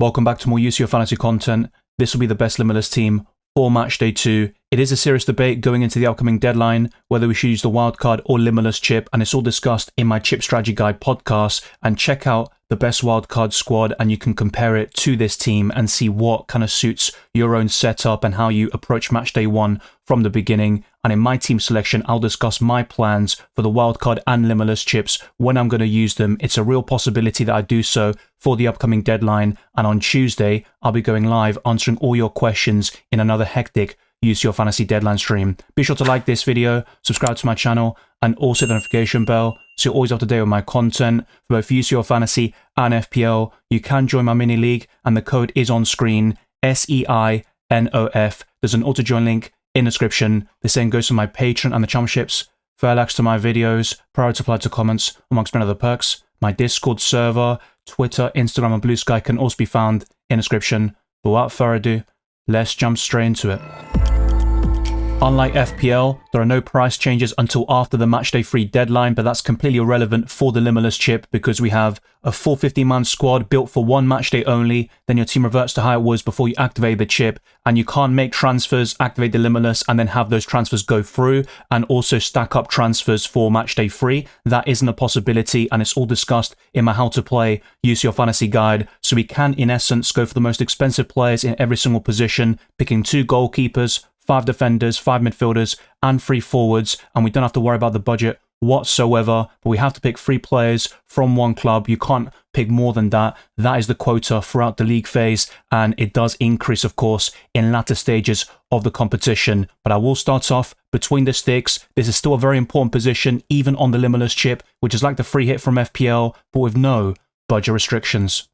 Welcome back to more UCL Fantasy content. This will be the best Limitless team for Matchday 2. It is a serious debate going into the upcoming deadline, whether we should use the wildcard or Limitless chip, and it's all discussed in my Chip Strategy Guide podcast. And check out the best wildcard squad, and you can compare it to this team and see what kind of suits your own setup and how you approach Matchday 1 from the beginning. And in my team selection, I'll discuss my plans for the wildcard and Limitless chips when I'm going to use them. It's a real possibility that I do so for the upcoming deadline. And on Tuesday, I'll be going live answering all your questions in another hectic UCL Fantasy deadline stream. Be sure to like this video, subscribe to my channel, and also the notification bell so you're always up to date with my content for both UCL Fantasy and FPL. You can join my mini league, and the code is on screen, SEINOF. There's an auto join link in the description. The same goes for my Patreon and the championships. Fair access to my videos, prior to apply to comments, amongst many other perks. My Discord server, Twitter, Instagram, and Blue Sky can also be found in the description. But without further ado, let's jump straight into it. Unlike FPL, there are no price changes until after the Matchday 3 deadline, but that's completely irrelevant for the Limitless chip because we have a full 50-man squad built for one Matchday only. Then your team reverts to how it was before you activate the chip, and you can't make transfers, activate the Limitless, and then have those transfers go through and also stack up transfers for Matchday 3. That isn't a possibility, and it's all discussed in my How to Play UCL Fantasy Guide. So we can, in essence, go for the most expensive players in every single position, picking 2 goalkeepers, 5 defenders, 5 midfielders, and 3 forwards, and we don't have to worry about the budget whatsoever, but we have to pick 3 players from one club. You can't pick more than that. That is the quota throughout the league phase, and it does increase, of course, in latter stages of the competition. But I will start off between the sticks. This is still a very important position, even on the Limitless chip, which is like the free hit from FPL, but with no budget restrictions.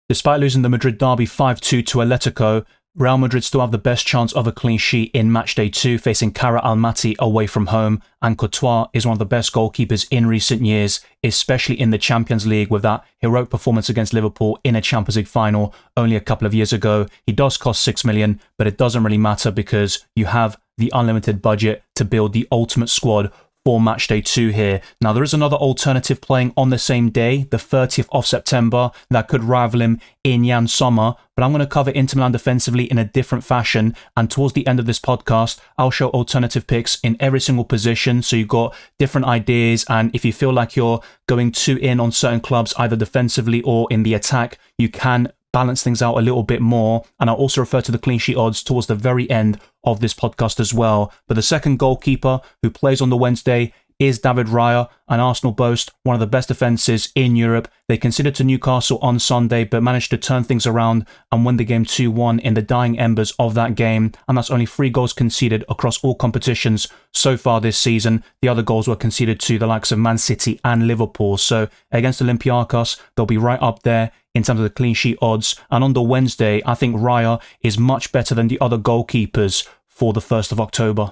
Despite losing the Madrid derby 5-2 to Atletico, Real Madrid still have the best chance of a clean sheet in Matchday 2, facing Kara Almaty away from home, and Courtois is one of the best goalkeepers in recent years, especially in the Champions League with that heroic performance against Liverpool in a Champions League final only a couple of years ago. He does cost 6 million, but it doesn't really matter because you have the unlimited budget to build the ultimate squad for Matchday 2 here. Now, there is another alternative playing on the same day, the 30th of September, that could rival him in Jan Sommer, but I'm going to cover Inter Milan defensively in a different fashion, and towards the end of this podcast, I'll show alternative picks in every single position, so you've got different ideas, and if you feel like you're going too in on certain clubs, either defensively or in the attack, you can balance things out a little bit more. And I'll also refer to the clean sheet odds towards the very end of this podcast as well. But the second goalkeeper who plays on the Wednesday is David Raya, and Arsenal boast one of the best defences in Europe. They conceded to Newcastle on Sunday, but managed to turn things around and win the game 2-1 in the dying embers of that game. And that's only 3 goals conceded across all competitions so far this season. The other goals were conceded to the likes of Man City and Liverpool. So against Olympiacos, they'll be right up there in terms of the clean sheet odds. And on the Wednesday, I think Raya is much better than the other goalkeepers for the 1st of October.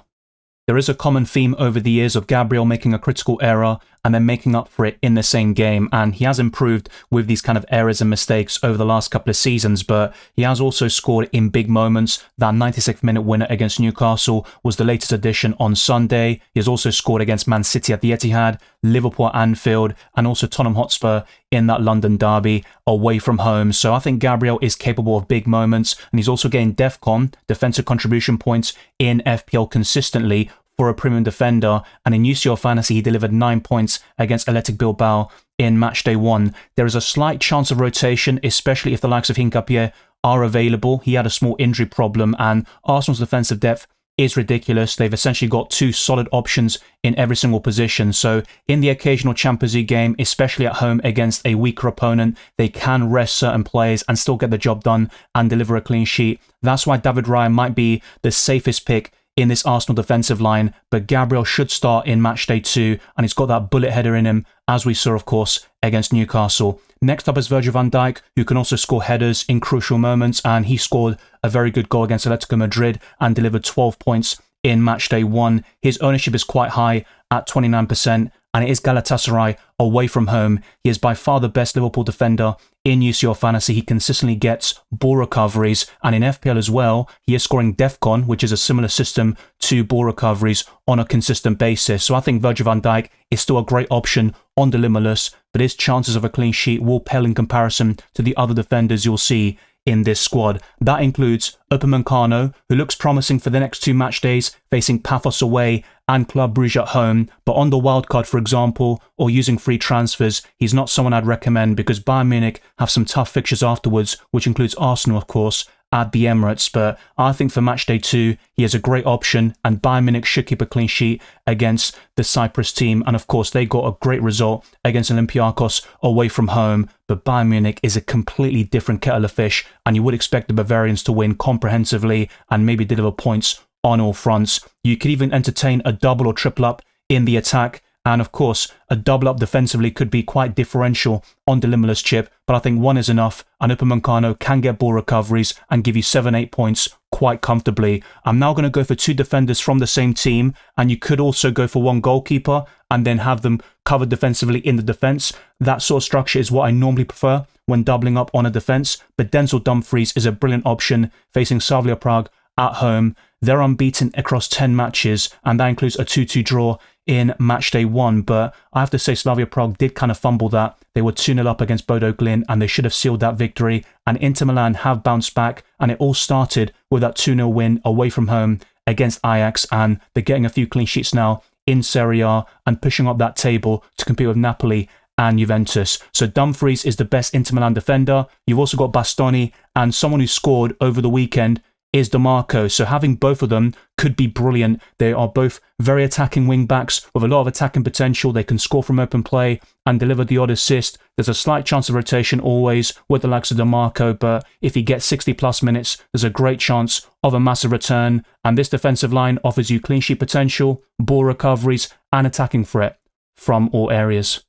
There is a common theme over the years of Gabriel making a critical error and then making up for it in the same game, and he has improved with these kind of errors and mistakes over the last couple of seasons, but he has also scored in big moments. That 96th minute winner against Newcastle was the latest addition on Sunday. He has also scored against Man City at the Etihad, Liverpool at Anfield, and also Tottenham Hotspur in that London derby away from home. So I think Gabriel is capable of big moments, and he's also getting DEFCON, defensive contribution points, in FPL consistently for a premium defender, and in UCL Fantasy he delivered 9 points against Athletic Bilbao in Matchday 1. There is a slight chance of rotation, especially if the likes of Hincapié are available. He had a small injury problem, and Arsenal's defensive depth is ridiculous. They've essentially got 2 solid options in every single position. So in the occasional Champions League game, especially at home against a weaker opponent, they can rest certain players and still get the job done and deliver a clean sheet. That's why David Raya might be the safest pick in this Arsenal defensive line, but Gabriel should start in Matchday 2, and he's got that bullet header in him, as we saw, of course, against Newcastle. Next up is Virgil van Dijk, who can also score headers in crucial moments, and he scored a very good goal against Atletico Madrid and delivered 12 points in Matchday 1. His ownership is quite high at 29%, and it is Galatasaray away from home. He is by far the best Liverpool defender in UCL Fantasy. He consistently gets ball recoveries, and in FPL as well, he is scoring DEFCON, which is a similar system to ball recoveries, on a consistent basis. So I think Virgil van Dijk is still a great option on the Limitless, but his chances of a clean sheet will pale in comparison to the other defenders you'll see in this squad. That includes Upamecano, who looks promising for the next 2 match days, facing Paphos away and Club Brugge at home. But on the wildcard, for example, or using free transfers, he's not someone I'd recommend because Bayern Munich have some tough fixtures afterwards, which includes Arsenal, of course, at the Emirates. But I think for match day 2, he is a great option, and Bayern Munich should keep a clean sheet against the Cyprus team. And of course, they got a great result against Olympiacos away from home. But Bayern Munich is a completely different kettle of fish, and you would expect the Bavarians to win comprehensively and maybe deliver points on all fronts. You could even entertain a double or triple up in the attack. And of course, a double up defensively could be quite differential on the Limitless chip, but I think 1 is enough, and Upamecano can get ball recoveries and give you 7-8 points quite comfortably. I'm now going to go for 2 defenders from the same team, and you could also go for 1 goalkeeper and then have them covered defensively in the defense. That sort of structure is what I normally prefer when doubling up on a defense, but Denzel Dumfries is a brilliant option facing Slavia Prague at home. They're unbeaten across 10 matches, and that includes a 2-2 draw in match day 1, but I have to say Slavia Prague did kind of fumble that. They were 2-0 up against Bodo Glimt, and they should have sealed that victory, and Inter Milan have bounced back, and it all started with that 2-0 win away from home against Ajax, and they're getting a few clean sheets now in Serie A and pushing up that table to compete with Napoli and Juventus. So Dumfries is the best Inter Milan defender. You've also got Bastoni, and someone who scored over the weekend is DeMarco. So having both of them could be brilliant. They are both very attacking wing backs with a lot of attacking potential. They can score from open play and deliver the odd assist. There's a slight chance of rotation always with the likes of DeMarco, but if he gets 60 plus minutes, there's a great chance of a massive return. And this defensive line offers you clean sheet potential, ball recoveries, and attacking threat from all areas.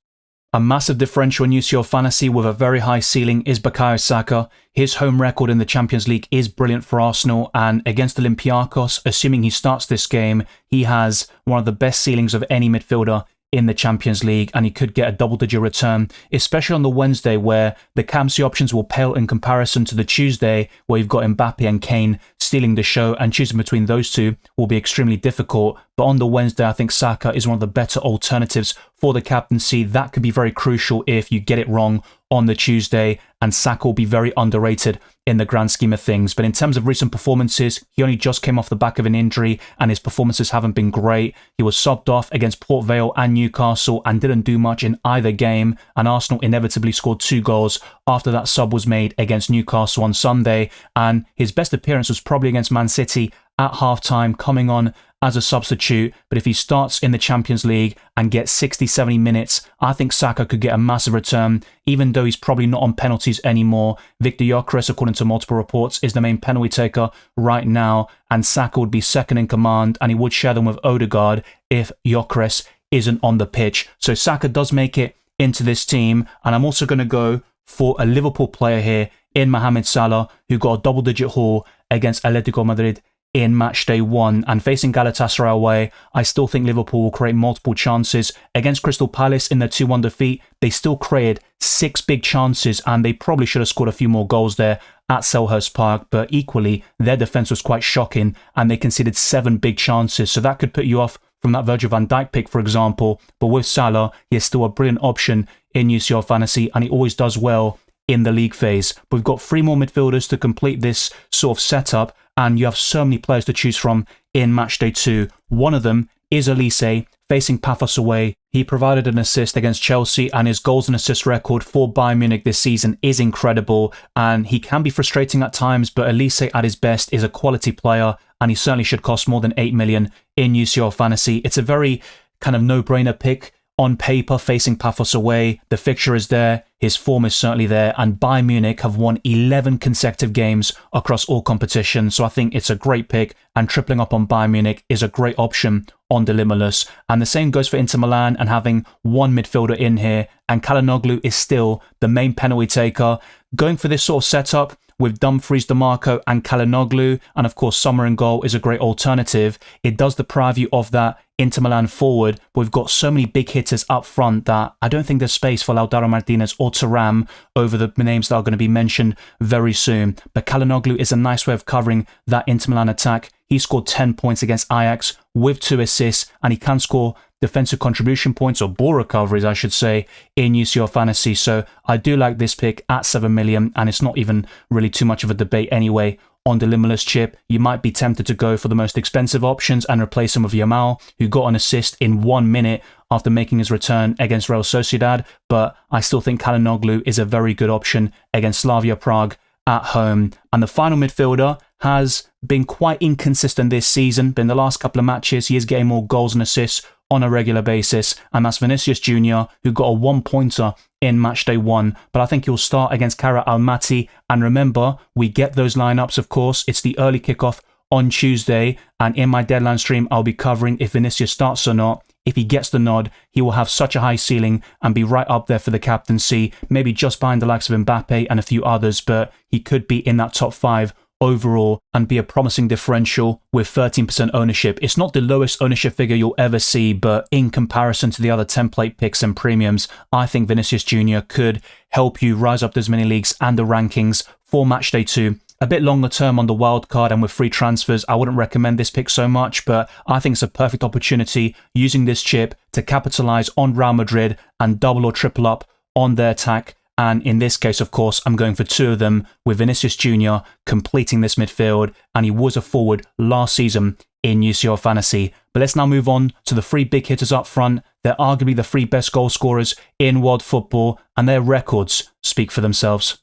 A massive differential in UCL Fantasy with a very high ceiling is Bukayo Saka. His home record in the Champions League is brilliant for Arsenal, and against Olympiacos, assuming he starts this game, he has one of the best ceilings of any midfielder in the Champions League, and he could get a double-digit return, especially on the Wednesday where the captaincy options will pale in comparison to the Tuesday where you've got Mbappe and Kane stealing the show, and choosing between those two will be extremely difficult. But on the Wednesday, I think Saka is one of the better alternatives for the captaincy. That could be very crucial if you get it wrong on the Tuesday, and Saka will be very underrated in the grand scheme of things. But in terms of recent performances, he only just came off the back of an injury, and his performances haven't been great. He was subbed off against Port Vale and Newcastle and didn't do much in either game, and Arsenal inevitably scored 2 goals after that sub was made against Newcastle on Sunday. And his best appearance was probably against Man City at half-time, coming on as a substitute. But if he starts in the Champions League and gets 60-70 minutes, I think Saka could get a massive return, even though he's probably not on penalties anymore. Victor Gyökeres, according to multiple reports, is the main penalty taker right now, and Saka would be second in command, and he would share them with Odegaard if Gyökeres isn't on the pitch. So Saka does make it into this team, and I'm also going to go for a Liverpool player here in Mohamed Salah, who got a double-digit haul against Atletico Madrid in match day 1, and facing Galatasaray away, I still think Liverpool will create multiple chances. Against Crystal Palace in their 2-1 defeat, they still created 6 big chances, and they probably should have scored a few more goals there at Selhurst Park, but equally, their defence was quite shocking, and they conceded 7 big chances, so that could put you off from that Virgil van Dijk pick, for example. But with Salah, he is still a brilliant option in UCL Fantasy, and he always does well in the league phase. But we've got 3 more midfielders to complete this sort of setup, and you have so many players to choose from in match day 2. One of them is Elise, facing Paphos away. He provided an assist against Chelsea, and his goals and assist record for Bayern Munich this season is incredible, and he can be frustrating at times, but Elise at his best is a quality player, and he certainly should cost more than 8 million in UCL Fantasy. It's a very kind of no-brainer pick on paper, facing Paphos away. The fixture is there, his form is certainly there, and Bayern Munich have won 11 consecutive games across all competitions, so I think it's a great pick, and tripling up on Bayern Munich is a great option on the Limitless. And the same goes for Inter Milan, and having 1 midfielder in here, and Çalhanoğlu is still the main penalty taker. Going for this sort of setup with Dumfries, DeMarco and Çalhanoğlu, and of course Sommer in goal is a great alternative. It does deprive you of that Inter Milan forward, but we've got so many big hitters up front that I don't think there's space for Lautaro Martinez or Thuram over the names that are going to be mentioned very soon. But Çalhanoğlu is a nice way of covering that Inter Milan attack. He scored 10 points against Ajax with 2 assists, and he can score defensive contribution points, or ball recoveries, I should say, in UCL Fantasy. So I do like this pick at 7 million, and it's not even really too much of a debate anyway. On the Limitless chip, you might be tempted to go for the most expensive options and replace him with Yamal, who got an assist in 1 minute after making his return against Real Sociedad, but I still think Çalhanoğlu is a very good option against Slavia Prague at home. And the final midfielder has been quite inconsistent this season, but in the last couple of matches, he is getting more goals and assists on a regular basis, and that's Vinicius Jr., who got a 1-pointer in Matchday 1, but I think he'll start against Kara Almaty. And remember, we get those lineups, of course. It's the early kickoff on Tuesday, and in my deadline stream, I'll be covering if Vinicius starts or not. If he gets the nod, he will have such a high ceiling and be right up there for the captaincy, maybe just behind the likes of Mbappe and a few others, but he could be in that top 5 overall and be a promising differential with 13% ownership. It's not the lowest ownership figure you'll ever see, but in comparison to the other template picks and premiums, I think Vinicius Jr. could help you rise up those mini leagues and the rankings for Matchday 2. A bit longer term on the wild card and with free transfers, I wouldn't recommend this pick so much, but I think it's a perfect opportunity using this chip to capitalize on Real Madrid and double or triple up on their attack. And in this case, of course, I'm going for 2 of them, with Vinicius Jr. completing this midfield, and he was a forward last season in UCL Fantasy. But let's now move on to the 3 big hitters up front. They're arguably the 3 best goal scorers in world football, and their records speak for themselves.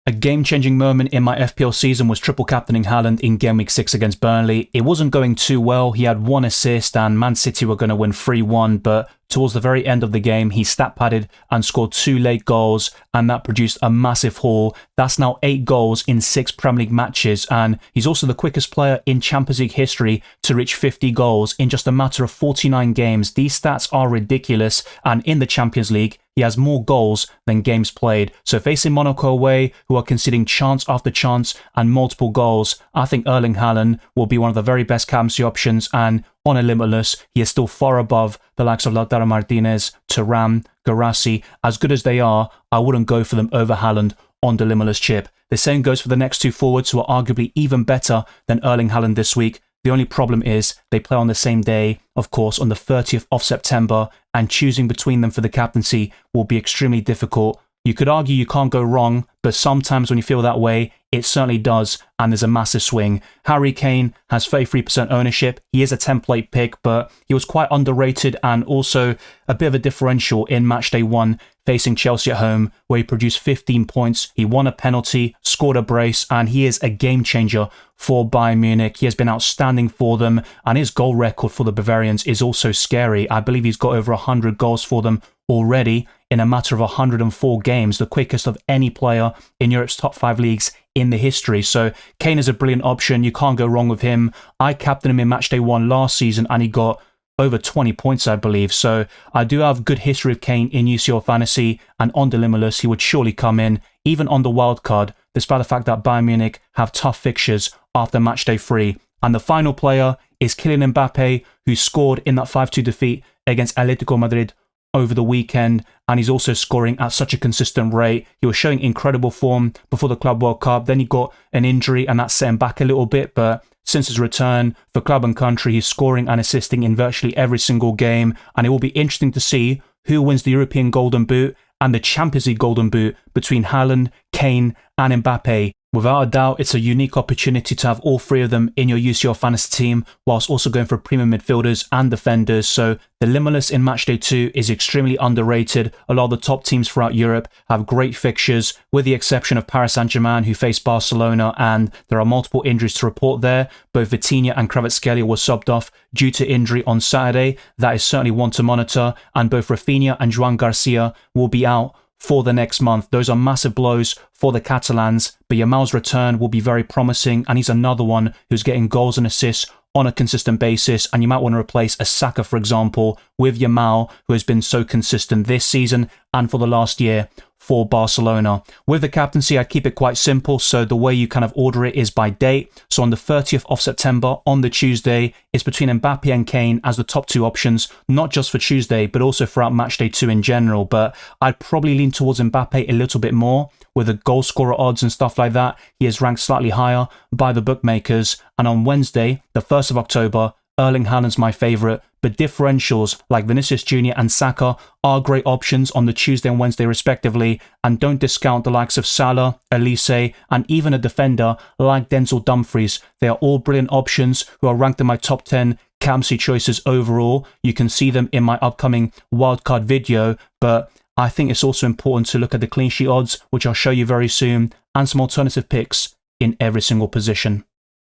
A game-changing moment in my FPL season was triple captaining Haaland in Game Week 6 against Burnley. It wasn't going too well. He had 1 assist and Man City were going to win 3-1, but towards the very end of the game, he stat-padded and scored 2 late goals, and that produced a massive haul. That's now 8 goals in 6 Premier League matches, and he's also the quickest player in Champions League history to reach 50 goals in just a matter of 49 games. These stats are ridiculous, and in the Champions League, he has more goals than games played. So facing Monaco away, who are conceding chance after chance and multiple goals, I think Erling Haaland will be one of the very best captaincy options, and on a Limitless, he is still far above the likes of Lautaro Martinez, Thuram, Guirassy. As good as they are, I wouldn't go for them over Haaland on the Limitless chip. The same goes for the next 2 forwards, who are arguably even better than Erling Haaland this week. The only problem is they play on the same day, of course, on the 30th of September, and choosing between them for the captaincy will be extremely difficult. You could argue you can't go wrong, but sometimes when you feel that way, it certainly does, and there's a massive swing. Harry Kane has 33% ownership. He is a template pick, but he was quite underrated and also a bit of a differential in Matchday 1 facing Chelsea at home, where he produced 15 points. He won a penalty, scored a brace, and he is a game changer for Bayern Munich. He has been outstanding for them, and his goal record for the Bavarians is also scary. I believe he's got over 100 goals for them already in a matter of 104 games, the quickest of any player in Europe's top 5 leagues in the history. So Kane is a brilliant option. You can't go wrong with him. I captained him in Matchday 1 last season, and he got over 20 points, I believe. So I do have good history of Kane in UCL Fantasy, and on the Limitless, he would surely come in, even on the wild card, despite the fact that Bayern Munich have tough fixtures after Matchday 3. And the final player is Kylian Mbappe, who scored in that 5-2 defeat against Atletico Madrid over the weekend, and he's also scoring at such a consistent rate. He was showing incredible form before the Club World Cup, then he got an injury and that set him back a little bit, but since his return for club and country, he's scoring and assisting in virtually every single game, and it will be interesting to see who wins the European Golden Boot and the Champions League Golden Boot between Haaland, Kane and Mbappe. Without a doubt, it's a unique opportunity to have all 3 of them in your UCL Fantasy team, whilst also going for premium midfielders and defenders. So the Limitless in Matchday 2 is extremely underrated. A lot of the top teams throughout Europe have great fixtures, with the exception of Paris Saint-Germain, who face Barcelona, and there are multiple injuries to report there. Both Vitinha and Kvaratskhelia were subbed off due to injury on Saturday. That is certainly one to monitor, and both Rafinha and Joan Garcia will be out for the next month. Those are massive blows for the Catalans, but Yamal's return will be very promising, and he's another one who's getting goals and assists on a consistent basis, and you might want to replace a Saka, for example, with Yamal, who has been so consistent this season and for the last year for Barcelona. With the captaincy, I keep it quite simple, so the way you kind of order it is by date. So on the 30th of September, on the Tuesday, it's between Mbappe and Kane as the top 2 options, not just for Tuesday, but also throughout Matchday 2 in general. But I'd probably lean towards Mbappe a little bit more, with the goal scorer odds and stuff like that. He is ranked slightly higher by the bookmakers. And on Wednesday, the 1st of October, Erling Haaland's my favourite, but differentials like Vinicius Jr. and Saka are great options on the Tuesday and Wednesday respectively, and don't discount the likes of Salah, Elise, and even a defender like Denzel Dumfries. They are all brilliant options who are ranked in my top 10 captaincy choices overall. You can see them in my upcoming wildcard video, but I think it's also important to look at the clean sheet odds, which I'll show you very soon, and some alternative picks in every single position.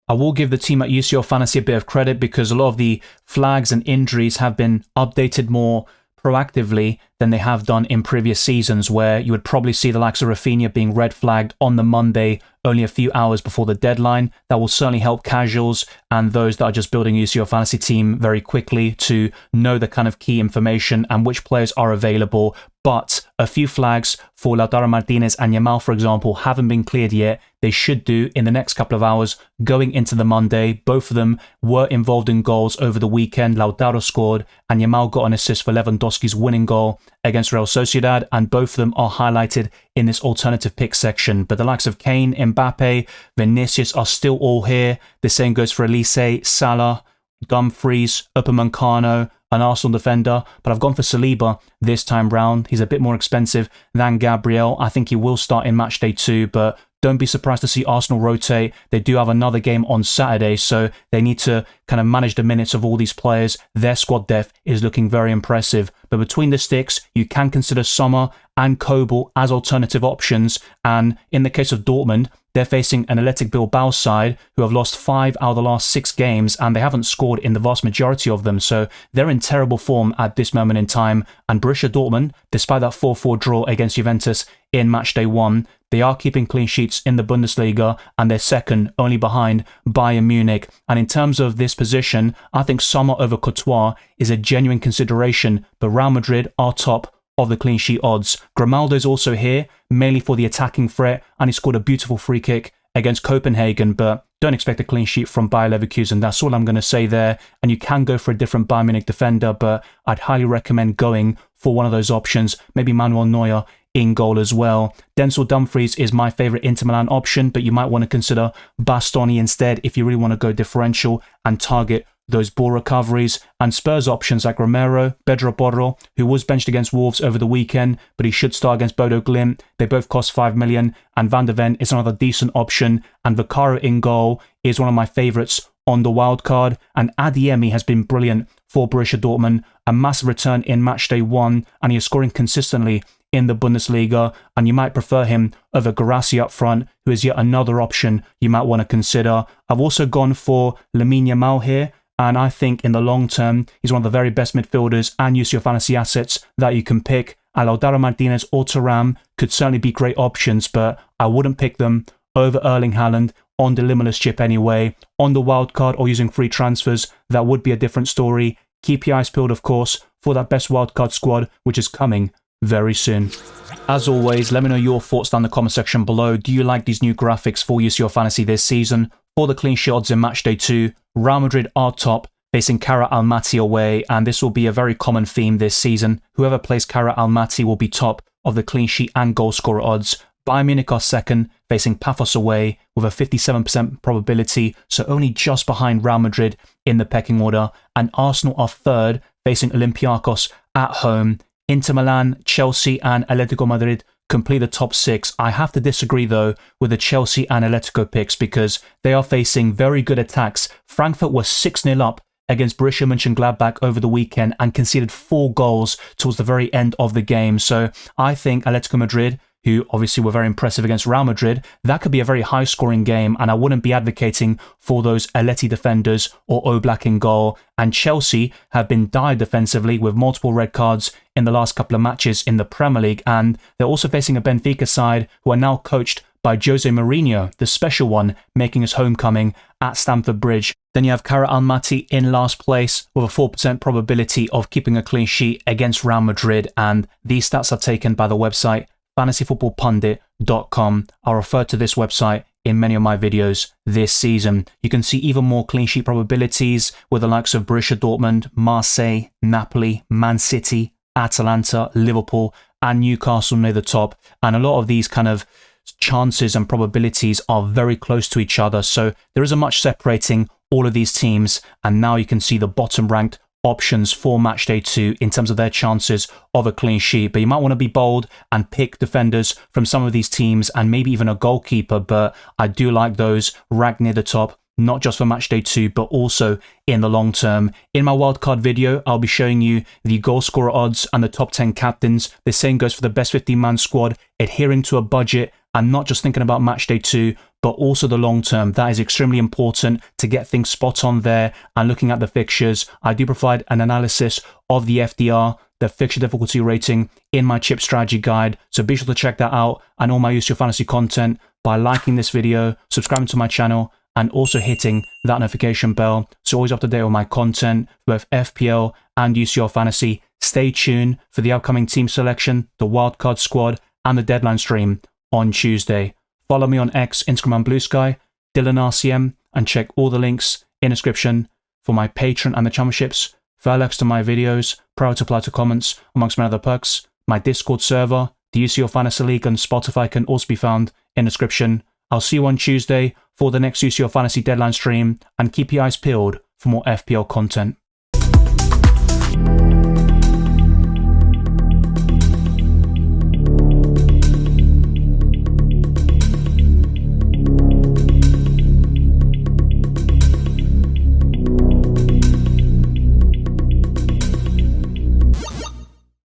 I will give the team at UCL Fantasy a bit of credit because a lot of the flags and injuries have been updated more proactively than they have done in previous seasons, where you would probably see the likes of Rafinha being red flagged on the Monday only a few hours before the deadline. That will certainly help casuals and those that are just building a UCL Fantasy team very quickly to know the kind of key information and which players are available. But a few flags for Lautaro Martinez and Yamal, for example, haven't been cleared yet. They should do in the next couple of hours going into the Monday. Both of them were involved in goals over the weekend. Lautaro scored and Yamal got an assist for Lewandowski's winning goal against Real Sociedad, and both of them are highlighted in this alternative pick section. But the likes of Kane, Mbappe, Vinicius are still all here. The same goes for Elise, Salah, Dumfries, Upamecano, an Arsenal defender, but I've gone for Saliba this time round. He's a bit more expensive than Gabriel. I think he will start in Matchday 2, but don't be surprised to see Arsenal rotate. They do have another game on Saturday, so they need to kind of manage the minutes of all these players. Their squad depth is looking very impressive. But between the sticks, you can consider Sommer and Kobel as alternative options. And in the case of Dortmund, they're facing an Athletic Bilbao side who have lost 5 out of the last 6 games, and they haven't scored in the vast majority of them. So they're in terrible form at this moment in time. And Borussia Dortmund, despite that 4-4 draw against Juventus in Matchday 1, they are keeping clean sheets in the Bundesliga, and they're second only behind Bayern Munich. And in terms of this position, I think Sommer over Courtois is a genuine consideration, but Real Madrid are top of the clean sheet odds. Grimaldo's also here, mainly for the attacking threat, and he scored a beautiful free kick against Copenhagen, but don't expect a clean sheet from Bayer Leverkusen. That's all I'm going to say there. And you can go for a different Bayern Munich defender, but I'd highly recommend going for one of those options, maybe Manuel Neuer in goal as well. Denzel Dumfries is my favourite Inter Milan option, but you might want to consider Bastoni instead if you really want to go differential and target those ball recoveries. And Spurs options like Romero, Pedro Porro, who was benched against Wolves over the weekend, but he should start against Bodo Glimt. They both cost 5 million, and Van der Ven is another decent option, and Vicario in goal is one of my favourites on the wild card. And Adeyemi has been brilliant for Borussia Dortmund, a massive return in Matchday 1, and he is scoring consistently in the Bundesliga, and you might prefer him over Guirassy up front, who is yet another option you might want to consider. I've also gone for Lamine Yamal here, and I think in the long term, he's one of the very best midfielders and UCL Fantasy assets that you can pick. And Lautaro Martinez or Thuram could certainly be great options, but I wouldn't pick them over Erling Haaland on the Limitless chip anyway. On the wildcard or using free transfers, that would be a different story. Keep your eyes peeled, of course, for that best wildcard squad, which is coming very soon. As always, let me know your thoughts down in the comment section below. Do you like these new graphics for UCL Fantasy this season? For the clean sheet odds in Matchday 2, Real Madrid are top, facing Kara Almaty away, and this will be a very common theme this season. Whoever plays Kara Almaty will be top of the clean sheet and goal scorer odds. Bayern Munich are second, facing Paphos away with a 57% probability, so only just behind Real Madrid in the pecking order. And Arsenal are third, facing Olympiacos at home. Inter Milan, Chelsea and Atletico Madrid complete the top 6. I have to disagree though with the Chelsea and Atletico picks because they are facing very good attacks. Frankfurt was 6-0 up against Borussia Mönchengladbach over the weekend and conceded 4 goals towards the very end of the game. So I think Atletico Madrid, who obviously were very impressive against Real Madrid, that could be a very high-scoring game, and I wouldn't be advocating for those Atleti defenders or Oblak in goal. And Chelsea have been dire defensively with multiple red cards in the last couple of matches in the Premier League, and they're also facing a Benfica side who are now coached by Jose Mourinho, the special one, making his homecoming at Stamford Bridge. Then you have Kara Almaty in last place with a 4% probability of keeping a clean sheet against Real Madrid, and these stats are taken by the website fantasyfootballpundit.com. I'll refer to this website in many of my videos this season. You can see even more clean sheet probabilities with the likes of Borussia Dortmund, Marseille, Napoli, Man City, Atalanta, Liverpool, and Newcastle near the top. And a lot of these kind of chances and probabilities are very close to each other, so there isn't much separating all of these teams, and now you can see the bottom ranked options for Matchday 2 in terms of their chances of a clean sheet. But you might want to be bold and pick defenders from some of these teams and maybe even a goalkeeper, but I do like those ranked near the top, not just for Matchday 2, but also in the long term. In my wildcard video, I'll be showing you the goal scorer odds and the top 10 captains. The same goes for the best 15-man squad, adhering to a budget and not just thinking about Matchday 2, but also the long term. That is extremely important to get things spot on there. And looking at the fixtures, I do provide an analysis of the FDR, the fixture difficulty rating, in my chip strategy guide. So be sure to check that out and all my UCL Fantasy content by liking this video, subscribing to my channel, and also hitting that notification bell. So always up to date on my content, both FPL and UCL Fantasy. Stay tuned for the upcoming team selection, the wildcard squad, and the deadline stream on Tuesday. Follow me on X, Instagram, and Blue Sky, DylanRCM, and check all the links in the description for my Patreon and the championships, further links to my videos, prior to apply to comments, amongst many other perks. My Discord server, the UCL Fantasy League, and Spotify can also be found in the description. I'll see you on Tuesday for the next UCL Fantasy deadline stream, and keep your eyes peeled for more FPL content.